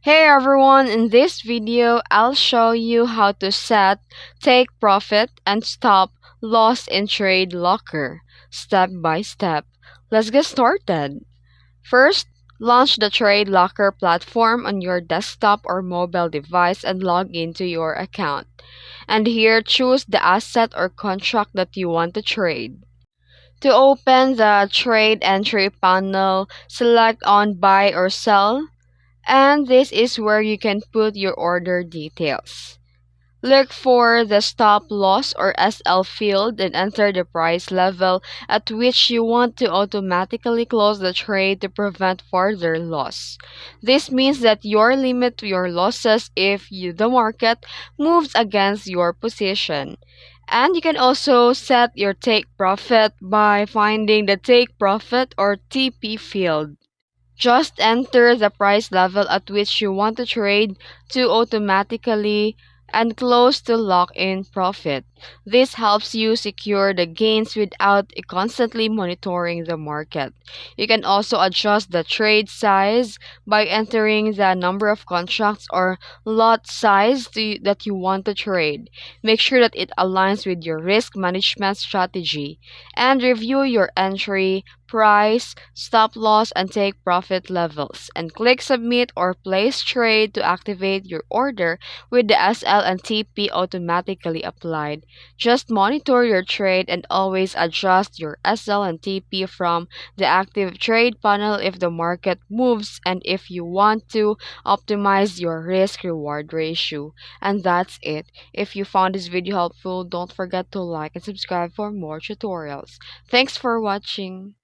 Hey everyone, in this video, I'll show you how to set, take profit, and stop loss in Tradelocker, step by step. Let's get started. First, launch the Tradelocker platform on your desktop or mobile device and log into your account. And here, choose the asset or contract that you want to trade. To open the trade entry panel, select on buy or sell, and this is where you can put your order details. Look for the stop loss or SL field and enter the price level at which you want to automatically close the trade to prevent further loss. This means that your limit your losses if the market moves against your position. And you can also set your take profit by finding the take profit or TP field. Just enter the price level at which you want to trade to automatically and close to lock in profit. This helps you secure the gains without constantly monitoring the market. You can also adjust the trade size by entering the number of contracts or lot size that you want to trade. Make sure that it aligns with your risk management strategy and review your entry, price, stop loss, and take profit levels. And click submit or place trade to activate your order with the SL and TP automatically applied. Just monitor your trade and always adjust your SL and TP from the active trade panel if the market moves and if you want to optimize your risk reward ratio. And that's it. If you found this video helpful, don't forget to like and subscribe for more tutorials. Thanks for watching.